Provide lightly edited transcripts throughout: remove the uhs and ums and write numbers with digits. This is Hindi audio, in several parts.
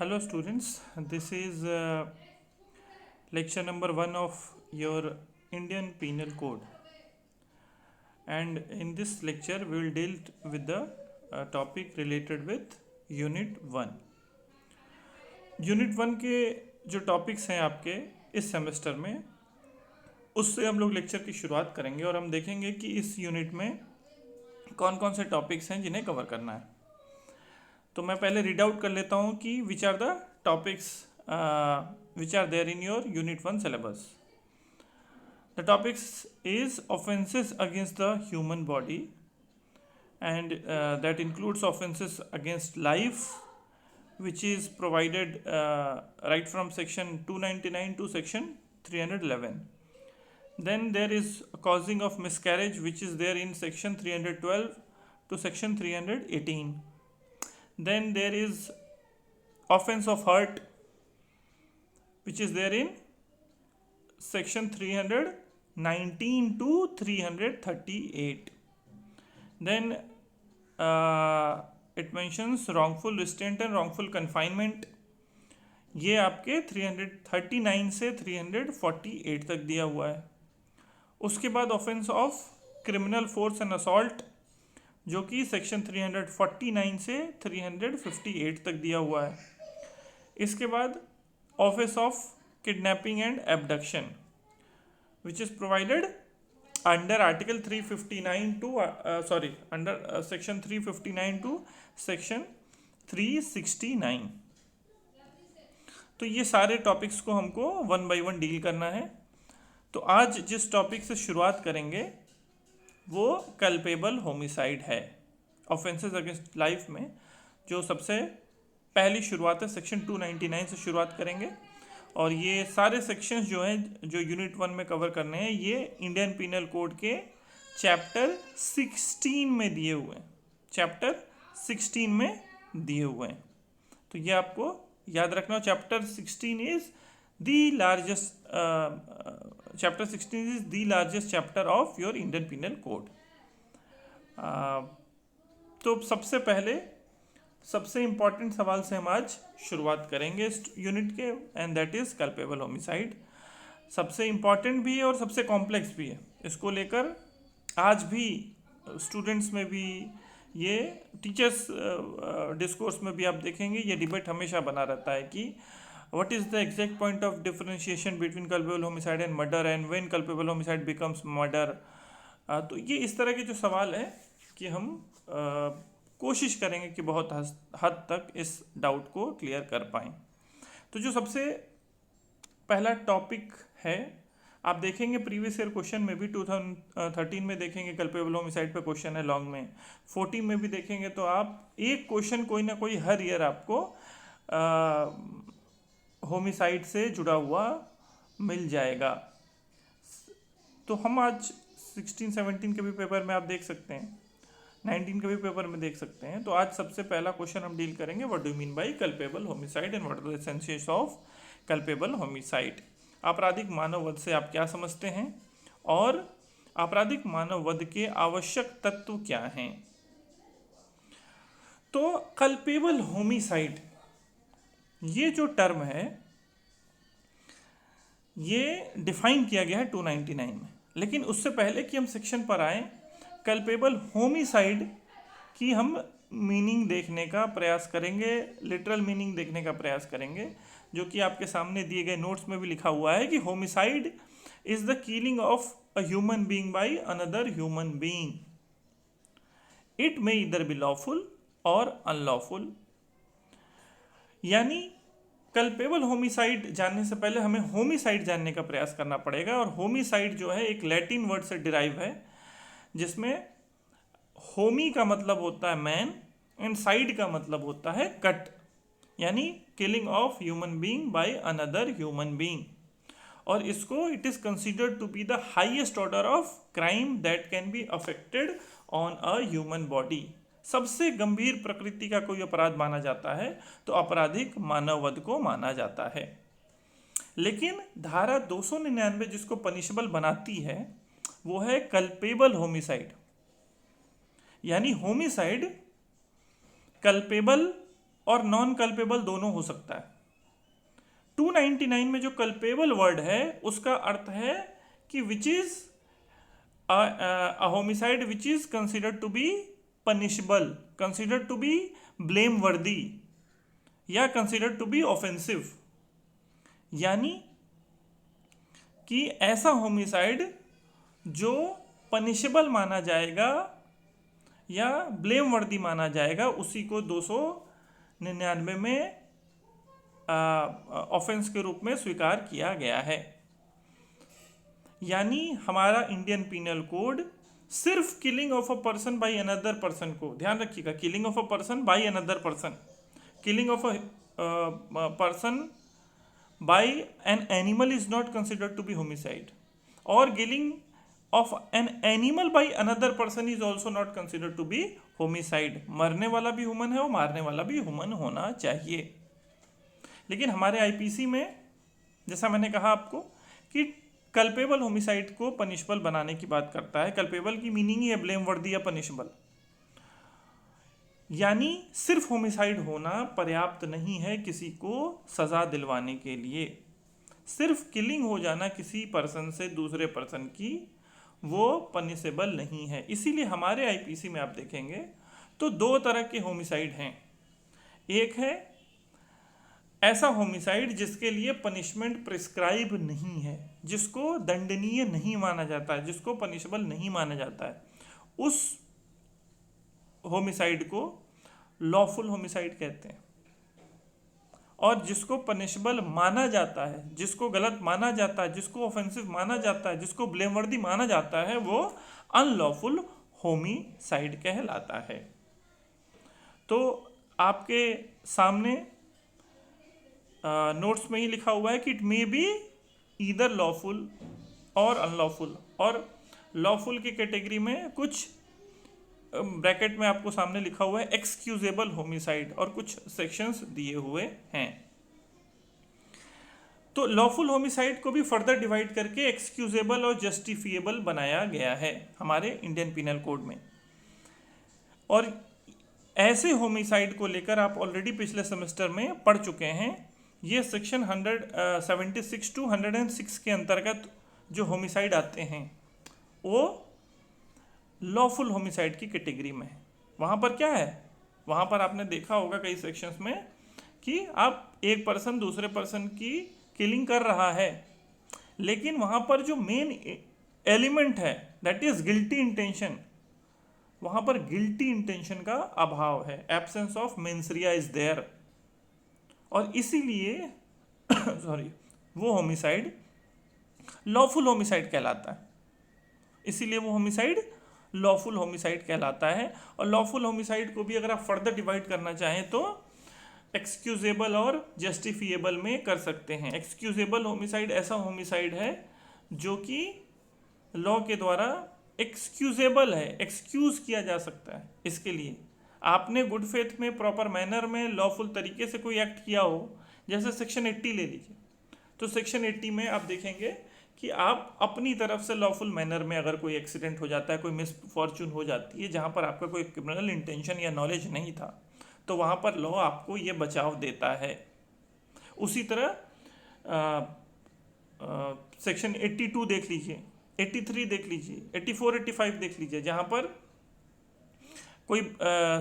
Hello students, this is lecture number 1 of your Indian Penal Code, and in this lecture we will deal with the topic related with Unit 1. Unit 1 के जो टॉपिक्स हैं आपके इस सेमेस्टर में, उससे हम लोग लेक्चर की शुरुआत करेंगे और हम देखेंगे कि इस यूनिट में कौन कौन से टॉपिक्स हैं जिन्हें कवर करना है। तो मैं पहले रीड आउट कर लेता हूँ कि which are the topics which are there in your Unit 1 syllabus. The topics is offenses against the human body, and that includes offenses against life, which is provided right from section 299 to section 311. Then there is causing of miscarriage, which is there in section 312 to section 318. Then there is offense of hurt, which is there in section 319 to 338. Then it mentions wrongful restraint and wrongful confinement. ये आपके 339 से 348 तक दिया हुआ है। उसके बाद offence of criminal force and assault, जो कि सेक्शन 349 से 358 तक दिया हुआ है। इसके बाद Office of Kidnapping and Abduction, which is provided under Article 359 to under Section 359 to Section 369. तो ये सारे टॉपिक्स को हमको वन बाय वन डील करना है। तो आज जिस टॉपिक से शुरुआत करेंगे वो कल्पेबल होमिसाइड है। ऑफेंसेस अगेंस्ट लाइफ में जो सबसे पहली शुरुआत है, सेक्शन 299 से शुरुआत करेंगे और ये सारे सेक्शंस जो हैं जो यूनिट 1 में कवर करने हैं, ये इंडियन पीनल कोड के चैप्टर 16 में दिए हुए हैं। चैप्टर 16 में दिए हुए हैं, तो ये आपको याद रखना। Chapter 16 is the largest chapter of your Indian Penal Code. तो सबसे पहले सबसे इम्पॉर्टेंट सवाल से हम आज शुरुआत करेंगे इस यूनिट के, and that is culpable homicide. सबसे इम्पॉर्टेंट भी है और सबसे कॉम्प्लेक्स भी है। इसको लेकर आज भी स्टूडेंट्स में भी, ये टीचर्स डिस्कोर्स में भी आप देखेंगे, ये डिबेट हमेशा बना रहता है कि what is the exact point of differentiation between culpable homicide and murder, and when culpable homicide becomes murder. तो ये इस तरह के जो सवाल है कि हम कोशिश करेंगे कि बहुत हद तक इस डाउट को क्लियर कर पाएँ। तो जो सबसे पहला टॉपिक है, आप देखेंगे प्रीवियस ईयर क्वेश्चन में भी 2013 में देखेंगे कल्पेबल होमिसाइड पे क्वेश्चन है लॉन्ग में, 14 में भी देखेंगे, तो आप एक क्वेश्चन कोई ना कोई हर ईयर आपको होमिसाइड से जुड़ा हुआ मिल जाएगा। तो हम आज 16-17 के भी पेपर में आप देख सकते हैं, 19 के भी पेपर में देख सकते हैं। तो आज सबसे पहला क्वेश्चन हम डील करेंगे, what do mean by culpable homicide and what are the essentials of culpable homicide. आपराधिक मानव वध से आप क्या समझते हैं और आपराधिक मानव वध के आवश्यक तत्व क्या हैं। तो कल्पेबल होमिसाइड ये जो टर्म है ये डिफाइन किया गया है 299 में, लेकिन उससे पहले कि हम सेक्शन पर आए, कल्पेबल होमिसाइड की हम मीनिंग देखने का प्रयास करेंगे, लिटरल मीनिंग देखने का प्रयास करेंगे, जो कि आपके सामने दिए गए नोट्स में भी लिखा हुआ है कि homicide is the killing of a human being by another human being. It may इधर बी लॉफुल और अनलॉफुल। यानी कल्पेबल होमिसाइड जानने से पहले हमें होमिसाइड जानने का प्रयास करना पड़ेगा। और होमिसाइड जो है एक लैटिन वर्ड से डिराइव है, जिसमें होमी का मतलब होता है मैन एंड साइड का मतलब होता है कट, यानी killing of human being by another human being. और इसको it is considered to be the highest order of crime that can be affected on a human body. सबसे गंभीर प्रकृति का कोई अपराध माना जाता है तो आपराधिक मानव वध को माना जाता है। लेकिन धारा 299 जिसको पनिशेबल बनाती है वो है कल्पेबल होमिसाइड। यानी होमिसाइड कल्पेबल और नॉन कल्पेबल दोनों हो सकता है। 299 में जो कल्पेबल वर्ड है उसका अर्थ है कि which is a homicide which is considered to be punishable, considered to be blameworthy या considered to be offensive, यानी कि ऐसा होमिसाइड जो पनिशेबल माना जाएगा या ब्लेम वर्दी माना जाएगा, उसी को 299 में ऑफेंस के रूप में स्वीकार किया गया है। यानी हमारा इंडियन पीनल कोड सिर्फ killing of a person by another person को, ध्यान रखिएगा, killing of a person by another person, killing of a person by an animal is not considered to be homicide, और killing of an animal by another person is also not considered to be homicide। मरने वाला भी ह्यूमन है और मारने वाला भी ह्यूमन होना चाहिए। लेकिन हमारे आईपीसी में जैसा मैंने कहा आपको कि कल्पेबल होमिसाइड को पनिशबल बनाने की बात करता है। कल्पेबल की मीनिंग ही है ब्लेम वर्दी या पनिशबल, यानी सिर्फ होमिसाइड होना पर्याप्त नहीं है किसी को सजा दिलवाने के लिए। सिर्फ किलिंग हो जाना किसी पर्सन से दूसरे पर्सन की, वो पनिशेबल नहीं है। इसीलिए हमारे आईपीसी में आप देखेंगे तो दो तरह के होमिसाइड हैं। एक है ऐसा होमिसाइड जिसके लिए पनिशमेंट प्रिस्क्राइब नहीं है, जिसको दंडनीय नहीं माना जाता है, जिसको पनिशेबल नहीं माना जाता है, उस होमिसाइड को लॉफुल होमिसाइड कहते हैं। और जिसको पनिशबल माना जाता है, जिसको गलत माना जाता है, जिसको ऑफेंसिव माना जाता है, जिसको ब्लेमवर्दी माना जाता है, वो अनलॉफुल होमिसाइड कहलाता है। तो आपके सामने नोट्स में ही लिखा हुआ है कि it may be either lawful और अनलॉफुल, और लॉफुल की कैटेगरी में कुछ ब्रैकेट में आपको सामने लिखा हुआ है एक्सक्यूजेबल होमिसाइड, और कुछ सेक्शंस दिए हुए हैं। तो लॉफुल होमिसाइड को भी फर्दर डिवाइड करके एक्सक्यूजेबल और जस्टिफिएबल बनाया गया है हमारे इंडियन पीनल कोड में। और ऐसे होमिसाइड को लेकर आप ऑलरेडी पिछले सेमेस्टर में पढ़ चुके हैं। ये सेक्शन 176 टू 106 के अंतर्गत जो होमिसाइड आते हैं वो लॉफुल होमिसाइड की कैटेगरी में है। वहाँ पर क्या है, वहाँ पर आपने देखा होगा कई सेक्शंस में कि आप एक पर्सन दूसरे पर्सन की किलिंग कर रहा है, लेकिन वहाँ पर जो मेन एलिमेंट है दैट इज गिल्टी इंटेंशन, वहाँ पर गिल्टी इंटेंशन का अभाव है, absence of mens rea is there, और इसीलिए सॉरी वो होमिसाइड लॉफुल होमिसाइड कहलाता है। इसीलिए वो होमिसाइड लॉफुल होमिसाइड कहलाता है। और लॉफुल होमिसाइड को भी अगर आप फर्दर डिवाइड करना चाहें तो एक्सक्यूजेबल और जस्टिफिएबल में कर सकते हैं। एक्सक्यूजेबल होमिसाइड ऐसा होमिसाइड है जो कि लॉ के द्वारा एक्सक्यूजेबल है, एक्सक्यूज किया जा सकता है। इसके लिए आपने गुड फेथ में प्रॉपर मैनर में लॉफुल तरीके से कोई एक्ट किया हो, जैसे सेक्शन 80 ले लीजिए, तो सेक्शन 80 में आप देखेंगे कि आप अपनी तरफ से लॉफुल मैनर में अगर कोई एक्सीडेंट हो जाता है, कोई मिसफॉर्चून हो जाती है जहाँ पर आपका कोई क्रिमिनल इंटेंशन या नॉलेज नहीं था, तो वहाँ पर लॉ आपको ये बचाव देता है। उसी तरह सेक्शन 82 देख लीजिए, 83 देख लीजिए, 84 85 देख लीजिए, जहाँ पर कोई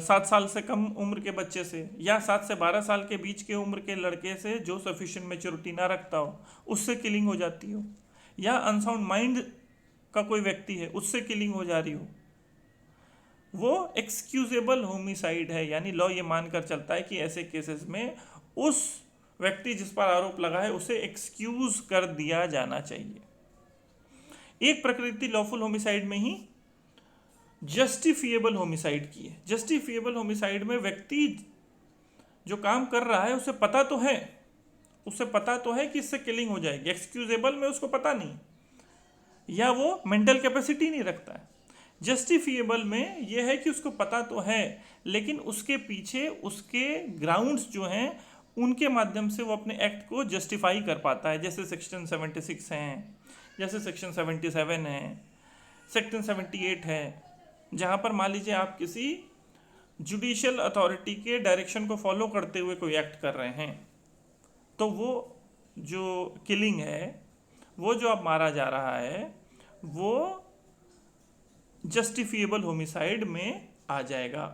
7 साल से कम उम्र के बच्चे से या 7 से 12 साल के बीच के उम्र के लड़के से जो सफिशिएंट मैच्योरिटी ना रखता हो उससे किलिंग हो जाती हो, या अनसाउंड माइंड का कोई व्यक्ति है उससे किलिंग हो जा रही हो, वो एक्सक्यूजेबल होमिसाइड है। यानी लॉ ये मानकर चलता है कि ऐसे केसेस में उस व्यक्ति जिस पर आरोप लगा है उसे एक्सक्यूज कर दिया जाना चाहिए। एक प्रकृति लॉफुल होमिसाइड में ही जस्टिफिएबल होमिसाइड की है। जस्टिफिएबल होमिसाइड में व्यक्ति जो काम कर रहा है उसे पता तो है कि इससे किलिंग हो जाएगी। एक्सक्यूजेबल में उसको पता नहीं, या वो मेंटल कैपेसिटी नहीं रखता है। जस्टिफिएबल में यह है कि उसको पता तो है, लेकिन उसके पीछे उसके ग्राउंड्स जो हैं उनके माध्यम से वो अपने एक्ट को जस्टिफाई कर पाता है। जैसे सेक्शन 76 हैं, जैसे सेक्शन 77 है, सेक्शन 78 है, जहाँ पर मान लीजिए आप किसी जुडिशियल अथॉरिटी के डायरेक्शन को फॉलो करते हुए कोई एक्ट कर रहे हैं, तो वो जो किलिंग है, वो जो अब मारा जा रहा है, वो जस्टिफिएबल होमिसाइड में आ जाएगा।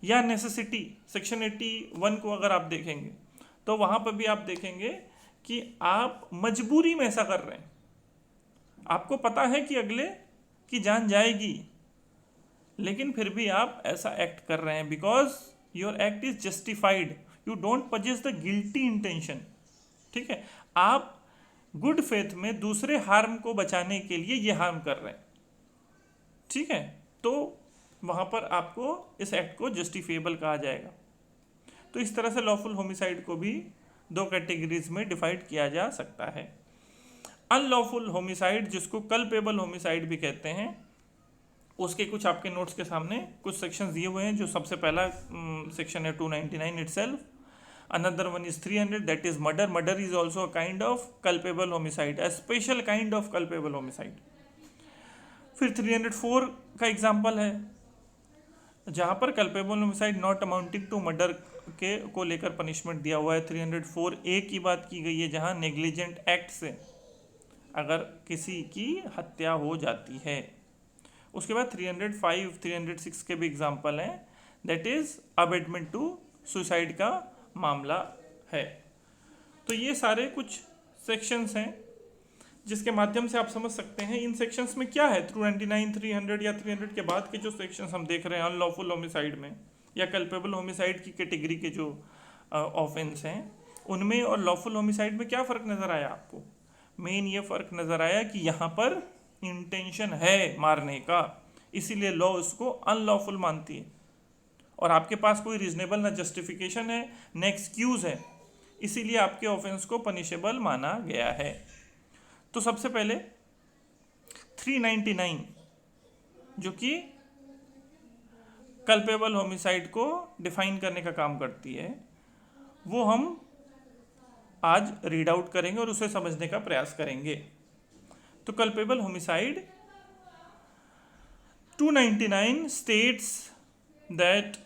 या नेसेसिटी, सेक्शन 81 को अगर आप देखेंगे तो वहाँ पर भी आप देखेंगे कि आप मजबूरी में ऐसा कर रहे हैं, आपको पता है कि अगले की जान जाएगी, लेकिन फिर भी आप ऐसा एक्ट कर रहे हैं because your act is justified, you don't possess the guilty intention. ठीक है, आप गुड फेथ में दूसरे हार्म को बचाने के लिए ये हार्म कर रहे हैं। ठीक है, तो वहाँ पर आपको इस एक्ट को जस्टिफिएबल कहा जाएगा। तो इस तरह से लॉफुल होमिसाइड को भी दो कैटेगरीज में डिवाइड किया जा सकता है। अनलॉफुल होमिसाइड, जिसको कल्पेबल होमिसाइड भी कहते हैं, उसके कुछ आपके नोट्स के सामने कुछ सेक्शंस दिए हुए हैं। जो सबसे पहला सेक्शन है 299 itself, another one is 300, that is murder. Murder is also a kind of culpable homicide, a special kind of culpable homicide. फिर 304 का एग्जाम्पल है जहाँ पर culpable homicide not amounting to murder के को लेकर पनिशमेंट दिया हुआ है। 304A की बात की गई है जहाँ नेग्लिजेंट एक्ट से अगर किसी की हत्या हो जाती है। उसके बाद 305, 306 के भी एग्जाम्पल हैं, that is abetment to suicide का मामला है। तो ये सारे कुछ सेक्शंस हैं जिसके माध्यम से आप समझ सकते हैं इन सेक्शंस में क्या है। 299, 300 या 300 के बाद के जो सेक्शंस हम देख रहे हैं अनलॉफुल होमिसाइड में या कल्पेबल होमिसाइड की कैटेगरी के जो ऑफेंस हैं, उनमें और लॉफुल होमिसाइड में क्या फ़र्क नज़र आया आपको? मेन ये फ़र्क नज़र आया कि यहाँ पर इंटेंशन है मारने का, इसीलिए लॉ उसको अनलॉफुल मानती है और आपके पास कोई रीजनेबल ना जस्टिफिकेशन है न एक्सक्यूज़ है, इसीलिए आपके ऑफेंस को पनिशेबल माना गया है। तो सबसे पहले 399 जो कि कल्पेबल होमिसाइड को डिफाइन करने का काम करती है, वो हम आज रीड आउट करेंगे और उसे समझने का प्रयास करेंगे। तो culpable homicide 299 states that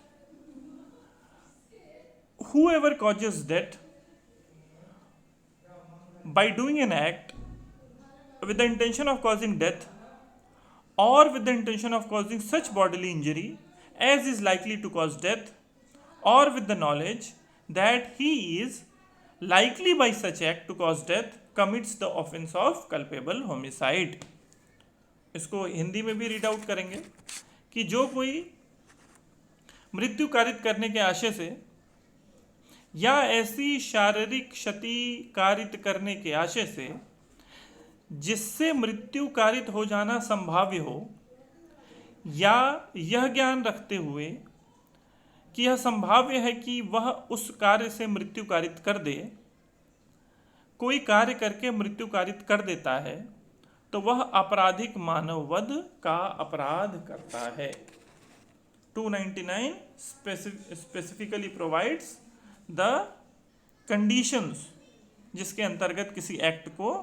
whoever causes death by doing an act with the intention of causing death or with the intention of causing such bodily injury as is likely to cause death, or with the knowledge that he is likely by such act to cause death, commits the offense of culpable homicide। इसको हिंदी में भी रीड आउट करेंगे कि जो कोई मृत्यु कारित करने के आशय से या ऐसी शारीरिक क्षति कारित करने के आशय से जिससे मृत्यु कारित हो जाना संभाव्य हो, या यह ज्ञान रखते हुए कि यह संभाव्य है कि वह उस कार्य से मृत्यु कारित कर दे, कोई कार्य करके मृत्यु कारित कर देता है, तो वह आपराधिक मानववध का अपराध करता है। 299 स्पेसिफिकली प्रोवाइड्स द कंडीशंस जिसके अंतर्गत किसी एक्ट को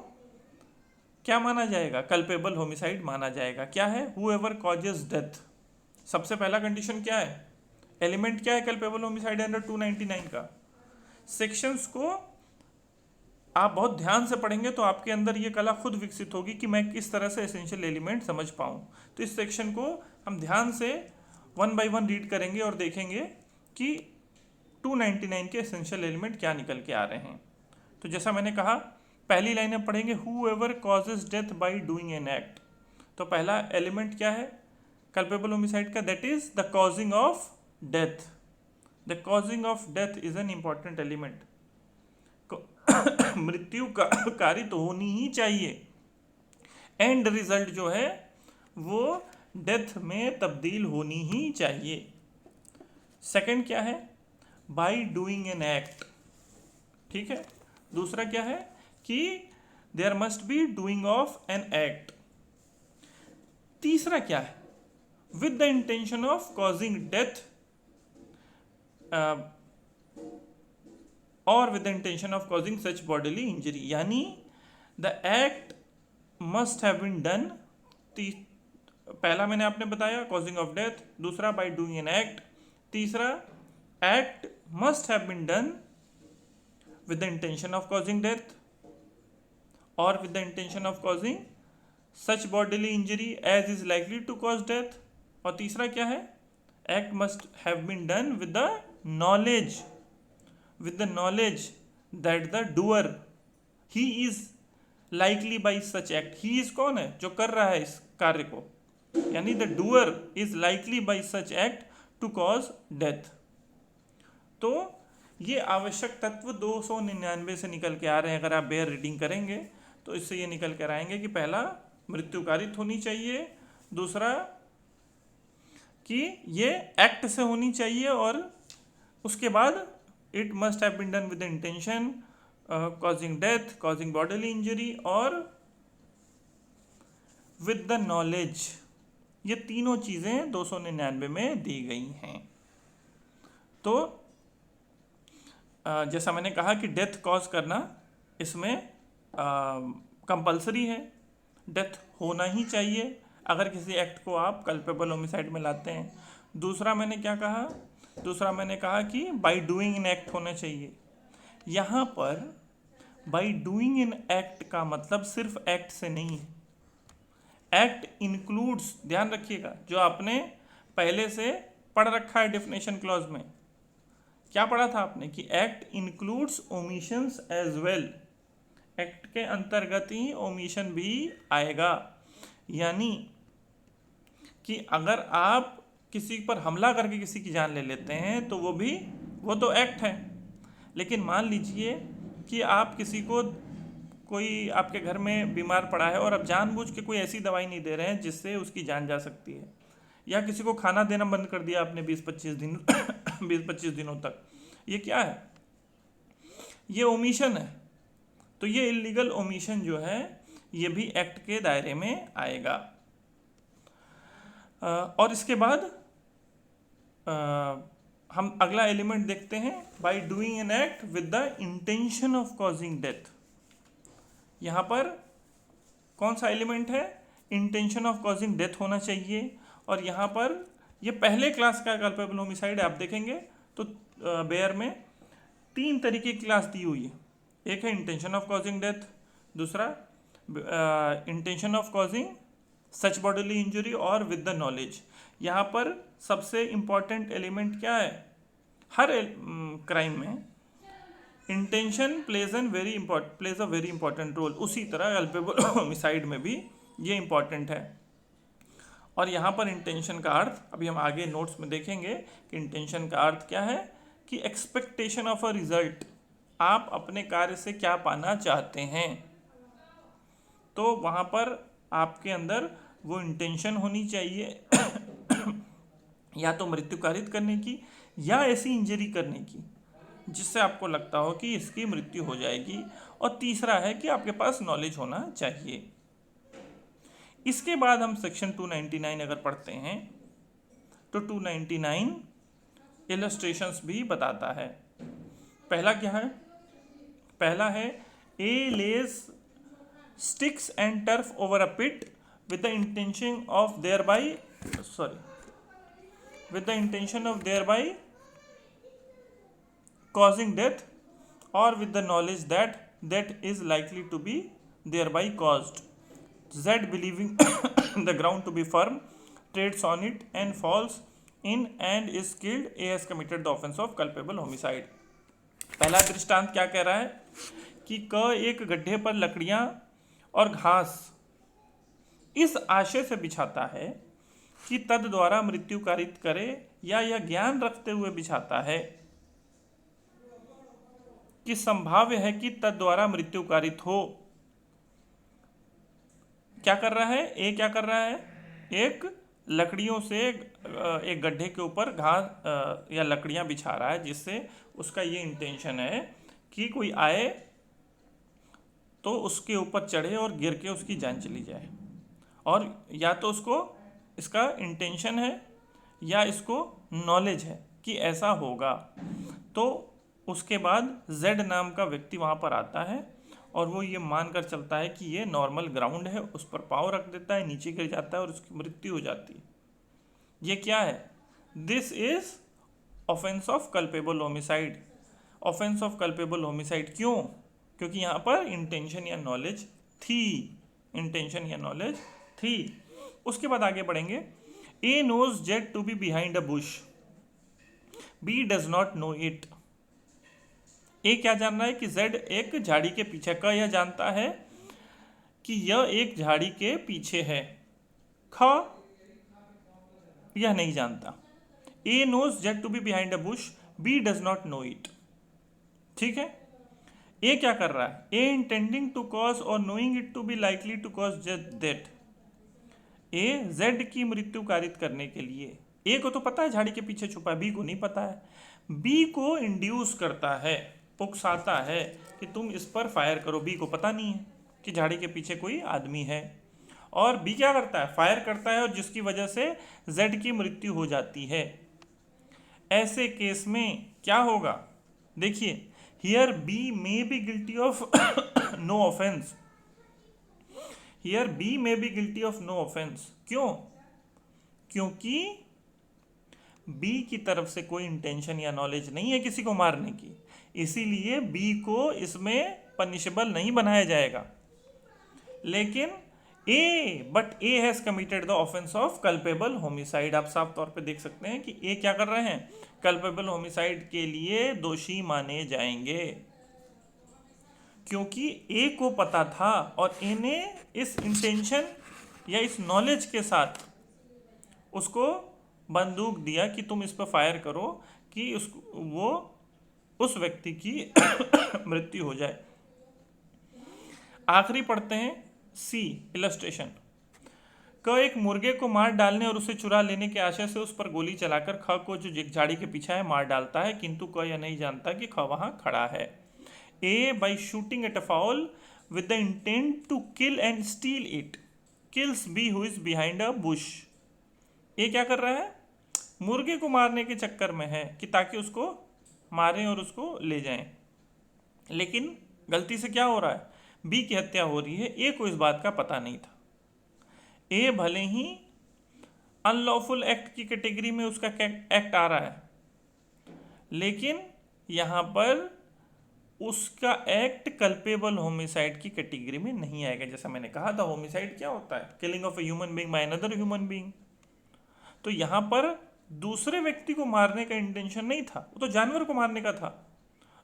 क्या माना जाएगा? कल्पेबल होमिसाइड माना जाएगा। क्या है? Whoever causes death. सबसे पहला कंडीशन क्या है? एलिमेंट क्या है कल्पेबल होमिसाइड अंडर 299 का? सेक्शंस को आप बहुत ध्यान से पढ़ेंगे तो आपके अंदर ये कला खुद विकसित होगी कि मैं किस तरह से एसेंशियल एलिमेंट समझ पाऊँ। तो इस सेक्शन को हम ध्यान से 1 बाय 1 रीड करेंगे और देखेंगे कि 299 के एसेंशियल एलिमेंट क्या निकल के आ रहे हैं। तो जैसा मैंने कहा, पहली लाइन में पढ़ेंगे whoever causes death by doing an act. तो पहला एलिमेंट क्या है कल्पेबल होमिसाइड का? That is the causing of death. The causing of death is an important element. मृत्यु कारित होनी ही चाहिए, एंड रिजल्ट जो है वो डेथ में तब्दील होनी ही चाहिए। सेकंड क्या है? By doing an act. ठीक है, दूसरा क्या है कि there must be doing of an act. तीसरा क्या है? With the intention of causing death और with the intention of causing such bodily injury, यानी the act must have been done. पहला मैंने आपने बताया कॉजिंग ऑफ डेथ, दूसरा बाय डूइंग एन एक्ट, तीसरा, act must have been done with the intention of causing death or with the intention of causing such bodily injury as is likely to cause death. और तीसरा क्या है, act must have been done with the knowledge that the doer he is likely by such act. he is कौन है, जो कर रहा है इस कार्य को, यानी the doer is likely by such act to cause death. तो ये आवश्यक तत्व 299 से निकल के आ रहे हैं. अगर आप बेयर रीडिंग करेंगे तो इससे ये निकल कर आएंगे कि पहला, मृत्यु कारित होनी चाहिए, दूसरा कि ये एक्ट से होनी चाहिए, और उसके बाद it must have been done with the intention causing death, causing bodily injury, और विद द नॉलेज. ये तीनों चीज़ें 299 में दी गई हैं. तो जैसा मैंने कहा कि डेथ कॉज करना इसमें कंपलसरी है, डेथ होना ही चाहिए अगर किसी एक्ट को आप कल्पेबल होमिसाइड में लाते हैं. दूसरा मैंने क्या कहा, दूसरा मैंने कहा कि बाय डूइंग इन एक्ट होना चाहिए. यहाँ पर बाय डूइंग इन एक्ट का मतलब सिर्फ एक्ट से नहीं है, एक्ट इंक्लूड्स, ध्यान रखिएगा, जो आपने पहले से पढ़ रखा है डेफिनेशन क्लॉज में. क्या पढ़ा था आपने कि act includes omissions as well, act के अंतर्गत ही ओमिशन भी आएगा. यानी कि अगर आप किसी पर हमला करके किसी की जान ले लेते हैं तो वो तो एक्ट है. लेकिन मान लीजिए कि आप किसी को, कोई आपके घर में बीमार पड़ा है और आप जानबूझ के कोई ऐसी दवाई नहीं दे रहे हैं जिससे उसकी जान जा सकती है, या किसी को खाना देना बंद कर दिया आपने 20-25 दिनों तक. ये क्या है, ये ओमिशन है. तो ये इलीगल ओमिशन जो है ये भी एक्ट के दायरे में आएगा. और इसके बाद हम अगला एलिमेंट देखते हैं, bye doing an act with the intention of causing death. यहाँ पर कौन सा एलिमेंट है, इंटेंशन ऑफ कॉजिंग डेथ होना चाहिए. और यहाँ पर ये पहले क्लास का कल्पेबल होमिसाइड आप देखेंगे तो बेयर में 3 तरीके की क्लास दी हुई है. एक है इंटेंशन ऑफ कॉजिंग डेथ, दूसरा intention of causing such bodily injury, और विद द नॉलेज. यहाँ पर सबसे इम्पॉर्टेंट एलिमेंट क्या है, हर क्राइम में intention plays a very important role. उसी तरह कल्पेबल होमिसाइड में भी ये इंपॉर्टेंट है. और यहाँ पर इंटेंशन का अर्थ अभी हम आगे नोट्स में देखेंगे कि इंटेंशन का अर्थ क्या है, कि एक्सपेक्टेशन ऑफ अ रिजल्ट, आप अपने कार्य से क्या पाना चाहते हैं. तो वहाँ पर आपके अंदर वो इंटेंशन होनी चाहिए या तो मृत्यु कारित करने की या ऐसी इंजरी करने की जिससे आपको लगता हो कि इसकी मृत्यु हो जाएगी. और तीसरा है कि आपके पास नॉलेज होना चाहिए. इसके बाद हम सेक्शन 299 अगर पढ़ते हैं तो 299 इलस्ट्रेशंस भी बताता है. पहला क्या है, पहला है A lays sticks and turf over a pit with the intention of thereby causing death, or with the knowledge that that is likely to be thereby caused. Z believing the ground to be firm treads on it and falls in and is killed. A has committed the offense of culpable homicide. पहला दृष्टांत क्या कह रहा है कि क एक गड्ढे पर लकड़ियां और घास इस आशय से बिछाता है कि तद द्वारा मृत्यु कारित करे, या यह ज्ञान रखते हुए बिछाता है कि संभाव्य है कि तद द्वारा मृत्यु कारित हो. क्या कर रहा है, ए क्या कर रहा है, एक लकड़ियों से एक गड्ढे के ऊपर घास या लकड़ियां बिछा रहा है, जिससे उसका ये इंटेंशन है कि कोई आए तो उसके ऊपर चढ़े और गिर के उसकी जान चली जाए. और या तो उसको इसका इंटेंशन है या इसको नॉलेज है कि ऐसा होगा. तो उसके बाद जेड नाम का व्यक्ति वहाँ पर आता है और वो ये मानकर चलता है कि ये नॉर्मल ग्राउंड है, उस पर पाँव रख देता है, नीचे गिर जाता है और उसकी मृत्यु हो जाती है. ये क्या है, this is offence of culpable homicide. Offence of culpable homicide क्यों? क्योंकि यहाँ पर इंटेंशन या नॉलेज थी, इंटेंशन या नॉलेज थी। उसके बाद आगे बढ़ेंगे। A knows Z to be behind a bush, B does not know it. A क्या जान रहा है कि जेड एक झाड़ी के पीछे का, यह जानता है कि यह एक झाड़ी के पीछे है। ख यह नहीं जानता। A knows Z to be behind a bush, B does not know it. ठीक है, ए क्या कर रहा है? ए इंटेंडिंग टू कॉज और knowing it to be likely to cause that. A Z की मृत्यु कारित करने के लिए, ए को तो पता है झाड़ी के पीछे छुपा है, बी को नहीं पता है। बी को इंड्यूस करता है, उकसाता है कि तुम इस पर फायर करो। बी को पता नहीं है कि झाड़ी के पीछे कोई आदमी है, और बी क्या करता है? फायर करता है, और जिसकी वजह से जेड की मृत्यु हो जाती है। ऐसे केस में क्या होगा? देखिए, here B may be guilty of no offence. Here B may be guilty of no offence. क्यों? क्योंकि बी की तरफ से कोई इंटेंशन या नॉलेज नहीं है किसी को मारने की, इसीलिए बी को इसमें पनिशेबल नहीं बनाया जाएगा। लेकिन but A has committed the offence of culpable homicide. आप साफ तौर पे देख सकते हैं कि ए क्या कर रहे हैं? कल्पेबल होमिसाइड के लिए दोषी माने जाएंगे, क्योंकि ए को पता था और ए ने इस इंटेंशन या इस नॉलेज के साथ उसको बंदूक दिया कि तुम इस पर फायर करो कि उस व्यक्ति की मृत्यु हो जाए। आखिरी पढ़ते हैं सी, इलस्ट्रेशन। क एक मुर्गे को मार डालने और उसे चुरा लेने के आशय से उस पर गोली चलाकर ख को, जो एक झाड़ी के पीछे है, मार डालता है, किंतु क यह नहीं जानता कि ख वहां खड़ा है। A by shooting at a fowl with the intent to kill and steal it kills B who is behind a bush. A क्या कर रहा है? मुर्गे को मारने के चक्कर में है कि ताकि उसको मारें और उसको ले जाएं, लेकिन गलती से क्या हो रहा है? बी की हत्या हो रही है। ए को इस बात का पता नहीं था। ए भले ही अनलॉफुल एक्ट की कैटेगरी में उसका एक्ट आ रहा है, लेकिन यहां पर उसका एक्ट कल्पेबल होमिसाइड की कैटेगरी में नहीं आएगा। जैसा मैंने कहा था, होमिसाइड क्या होता है? Killing of a human being by another human being. तो यहां पर दूसरे व्यक्ति को मारने का इंटेंशन नहीं था, वो तो जानवर को मारने का था।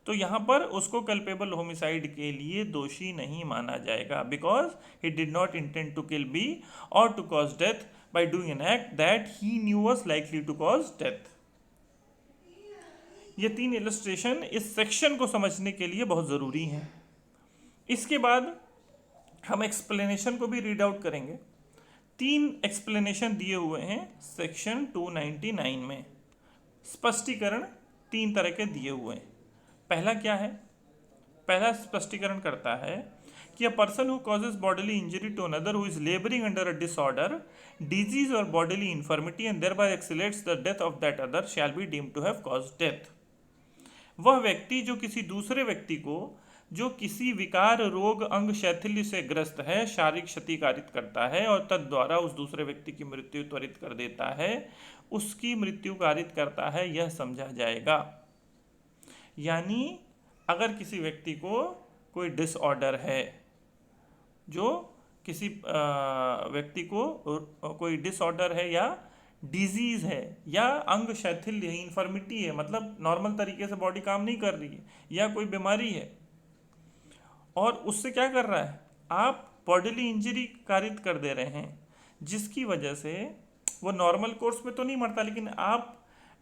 तो यहां पर उसको कल्पेबल होमिसाइड के लिए दोषी नहीं माना जाएगा, because he did not intend to kill B और to cause death by doing an act that he knew was likely to cause death. ये 3 इलस्ट्रेशन इस सेक्शन को समझने के लिए बहुत ज़रूरी हैं। इसके बाद हम एक्सप्लेनेशन को भी रीड आउट करेंगे। 3 एक्सप्लेनेशन दिए हुए हैं सेक्शन 299 में। स्पष्टीकरण 3 तरह के दिए हुए हैं। पहला क्या है? पहला स्पष्टीकरण करता है कि a person who causes bodily injury to another who is labouring under a disorder, disease और bodily infirmity and thereby accelerates the death of that other shall be deemed to have caused death. वह व्यक्ति जो किसी दूसरे व्यक्ति को, जो किसी विकार, रोग, अंग शैथिल्य से ग्रस्त है, शारीरिक क्षति कारित करता है और तद द्वारा उस दूसरे व्यक्ति की मृत्यु त्वरित कर देता है, उसकी मृत्यु कारित करता है, यह समझा जाएगा। यानी अगर किसी व्यक्ति को कोई डिसऑर्डर है, जो किसी व्यक्ति को कोई डिसऑर्डर है या डिजीज है या अंग शैथिल्य है, इन्फर्मिटी है, मतलब नॉर्मल तरीके से बॉडी काम नहीं कर रही है, या कोई बीमारी है, और उससे क्या कर रहा है? आप बॉडीली इंजरी कारित कर दे रहे हैं, जिसकी वजह से वो नॉर्मल कोर्स में तो नहीं मरता, लेकिन आप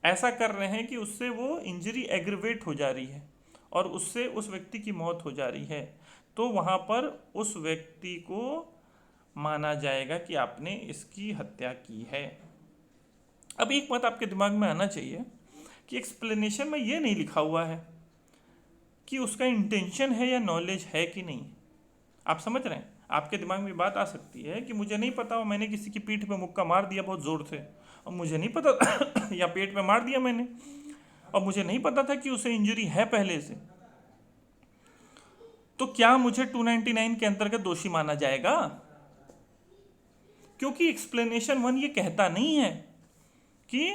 ऐसा कर रहे हैं कि उससे वो इंजरी एग्रीवेट हो जा रही है और उससे उस व्यक्ति की मौत हो जा रही है, तो वहाँ पर उस व्यक्ति को माना जाएगा कि आपने इसकी हत्या की है। अब एक बात आपके दिमाग में आना चाहिए कि एक्सप्लेनेशन में ये नहीं लिखा हुआ है कि उसका इंटेंशन है या नॉलेज है कि नहीं। आप समझ रहे हैं? आपके दिमाग में बात आ सकती है कि मुझे नहीं पता, और मैंने किसी की पीठ पे मुक्का मार दिया बहुत ज़ोर से, और मुझे नहीं पता या पेट पे मार दिया मैंने, और मुझे नहीं पता था कि उसे इंजरी है पहले से, तो क्या मुझे 299 के अंतर्गत दोषी माना जाएगा? क्योंकि एक्सप्लेनेशन 1 ये कहता नहीं है कि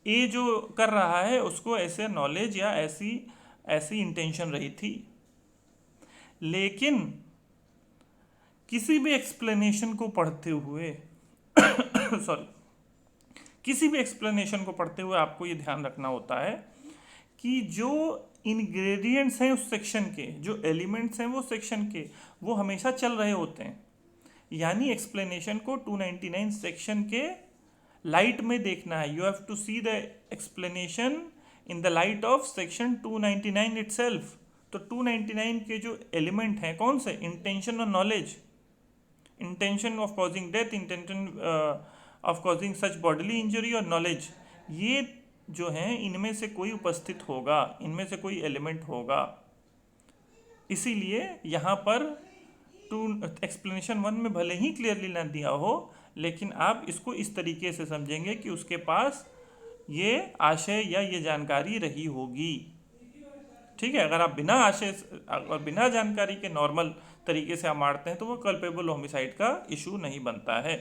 ए जो कर रहा है उसको ऐसे नॉलेज या ऐसी ऐसी इंटेंशन रही थी, लेकिन किसी भी एक्सप्लेनेशन को पढ़ते हुए सॉरी, किसी भी एक्सप्लेनेशन को पढ़ते हुए आपको ये ध्यान रखना होता है कि जो इंग्रेडिएंट्स हैं उस सेक्शन के, जो एलिमेंट्स हैं वो सेक्शन के, वो हमेशा चल रहे होते हैं। यानी एक्सप्लेनेशन को 299 सेक्शन के लाइट में देखना है। You have to see the explanation in the light of section 299 itself. तो 299 के जो एलिमेंट हैं कौन से, इंटेंशन और knowledge, intention of causing death, intention of causing such bodily injury और नॉलेज, ये जो हैं इनमें से कोई उपस्थित होगा, इनमें से कोई एलिमेंट होगा। इसीलिए यहाँ पर एक्सप्लेनेशन 1 में भले ही क्लियरली ना दिया हो, लेकिन आप इसको इस तरीके से समझेंगे कि उसके पास ये आशय या ये जानकारी रही होगी। ठीक है, अगर आप बिना आशय और बिना जानकारी के नॉर्मल तरीके से आप मारते हैं तो वो कल्पेबल होमिसाइड का इशू नहीं बनता है।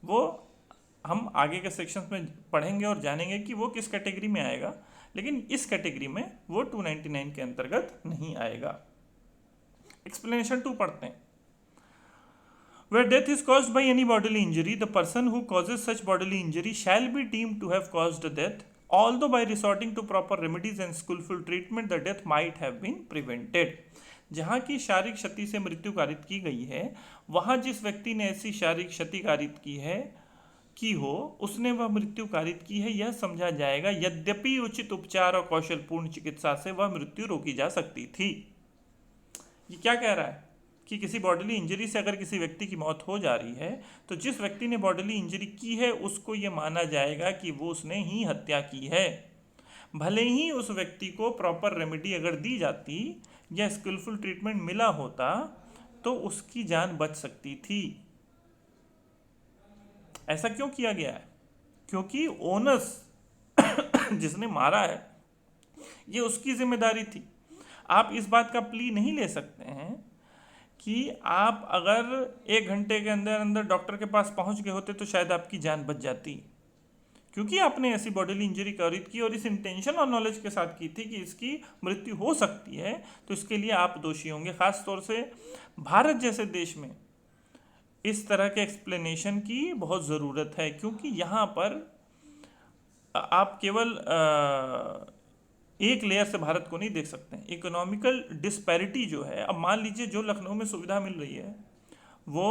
वो हम आगे के सेक्शंस में पढ़ेंगे और जानेंगे कि वो किस कैटेगरी में आएगा, लेकिन इस कैटेगरी में वो 299 के अंतर्गत नहीं आएगा। एक्सप्लेनेशन 2 पढ़ते हैं। Where death is caused by any bodily injury, the person who causes such bodily injury shall be deemed to have caused death, although by resorting to proper remedies and skillful treatment the death might have been prevented. जहाँ की शारीरिक क्षति से मृत्यु कारित की गई है, वहाँ जिस व्यक्ति ने ऐसी शारीरिक क्षति कारित की हो उसने वह मृत्यु कारित की है, यह समझा जाएगा, यद्यपि उचित उपचार और कौशलपूर्ण चिकित्सा से वह मृत्यु रोकी जा सकती थी। ये क्या कह रहा है कि किसी बॉडीली इंजरी से अगर किसी व्यक्ति की मौत हो जा रही है तो जिस व्यक्ति ने बॉडीली इंजरी की है उसको ये माना जाएगा कि वो उसने ही हत्या की है। भले ही उस व्यक्ति को प्रॉपर रेमेडी अगर दी जाती या स्किलफुल ट्रीटमेंट मिला होता तो उसकी जान बच सकती थी। ऐसा क्यों किया गया है? क्योंकि ओनस जिसने मारा है ये उसकी जिम्मेदारी थी। आप इस बात का प्ली नहीं ले सकते हैं कि आप अगर 1 घंटे के अंदर अंदर डॉक्टर के पास पहुंच गए होते तो शायद आपकी जान बच जाती, क्योंकि आपने ऐसी बॉडीली इंजरी कारित की और इस इंटेंशन और नॉलेज के साथ की थी कि इसकी मृत्यु हो सकती है, तो इसके लिए आप दोषी होंगे। ख़ास तौर से भारत जैसे देश में इस तरह के एक्सप्लेनेशन की बहुत ज़रूरत है, क्योंकि यहाँ पर आप केवल एक लेयर से भारत को नहीं देख सकते हैं। इकोनॉमिकल डिस्पैरिटी जो है, अब मान लीजिए जो लखनऊ में सुविधा मिल रही है वो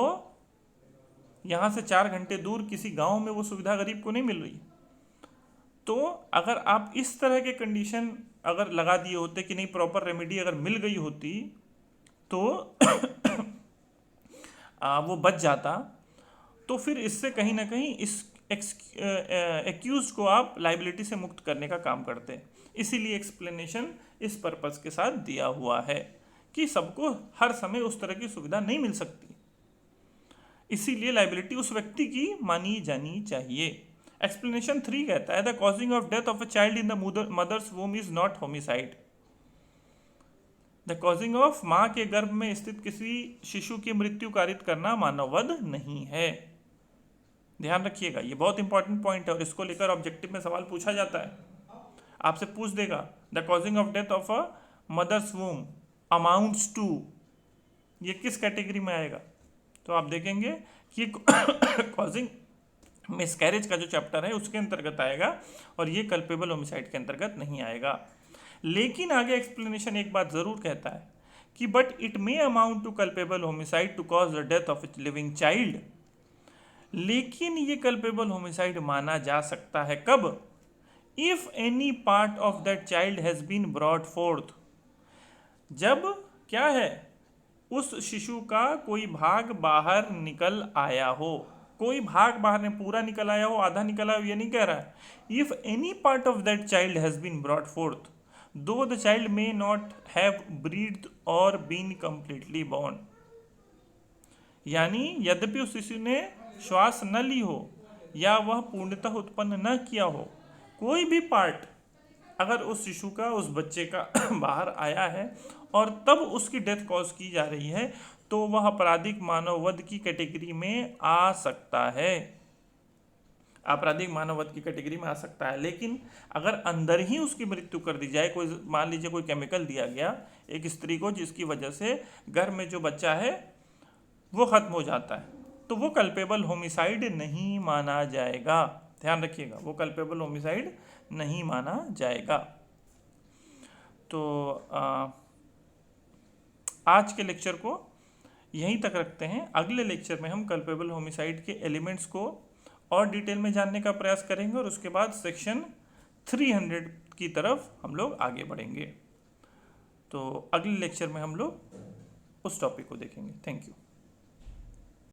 यहाँ से 4 घंटे दूर किसी गांव में वो सुविधा गरीब को नहीं मिल रही। तो अगर आप इस तरह के कंडीशन अगर लगा दिए होते कि नहीं प्रॉपर रेमेडी अगर मिल गई होती तो वो बच जाता, तो फिर इससे कहीं ना कहीं इस एक्यूज को आप लाइबिलिटी से मुक्त करने का काम करते हैं। इसीलिए एक्सप्लेनेशन इस पर्पस के साथ दिया हुआ है कि सबको हर समय उस तरह की सुविधा नहीं मिल सकती, इसीलिए लाइबिलिटी उस व्यक्ति की मानी जानी चाहिए। एक्सप्लेनेशन 3 कहता है the causing of death of a child in the mother's womb is not homicide. The causing of माँ के गर्भ में स्थित किसी शिशु की मृत्यु कारित करना मानववध नहीं है। ध्यान रखिएगा, ये बहुत इंपॉर्टेंट पॉइंट है और इसको लेकर ऑब्जेक्टिव में सवाल पूछा जाता है। आपसे पूछ देगा the causing of death of a mother's womb amounts to, ये किस कैटेगरी में आएगा? तो आप देखेंगे कि कॉजिंग मिसकैरेज का जो चैप्टर है उसके अंतर्गत आएगा और ये कल्पेबल होमिसाइड के अंतर्गत नहीं आएगा। लेकिन आगे एक्सप्लेनेशन एक बात ज़रूर कहता है कि but it may amount to culpable homicide to cause the death of a living child. लेकिन ये कल्पेबल होमिसाइड माना जा सकता है कब? If any part of that child has been brought forth, जब क्या है उस शिशु का कोई भाग बाहर निकल आया हो। कोई भाग बाहर ने पूरा निकल आया हो, आधा निकल आया हो, ये नहीं कह रहा है। If any part of that child has been brought forth though the child may not have breathed और बीन कंप्लीटली बॉर्न। यानी यद्यपि उस शिशु ने श्वास न ली हो या वह पूर्णतः उत्पन्न न किया हो, कोई भी पार्ट अगर उस शिशु का, उस बच्चे का बाहर आया है और तब उसकी डेथ कॉज की जा रही है तो वह आपराधिक मानववध की कैटेगरी में आ सकता है। आपराधिक मानववध की कैटेगरी में आ सकता है। लेकिन अगर अंदर ही उसकी मृत्यु कर दी जाए, कोई मान लीजिए कोई केमिकल दिया गया एक स्त्री को जिसकी वजह से घर में जो बच्चा है वो खत्म हो जाता है, तो वो कल्पेबल होमिसाइड नहीं माना जाएगा। ध्यान रखिएगा, वो कल्पेबल होमिसाइड नहीं माना जाएगा। तो आज के लेक्चर को यहीं तक रखते हैं। अगले लेक्चर में हम कल्पेबल होमिसाइड के एलिमेंट्स को और डिटेल में जानने का प्रयास करेंगे और उसके बाद सेक्शन 300 की तरफ हम लोग आगे बढ़ेंगे। तो अगले लेक्चर में हम लोग उस टॉपिक को देखेंगे। Thank you.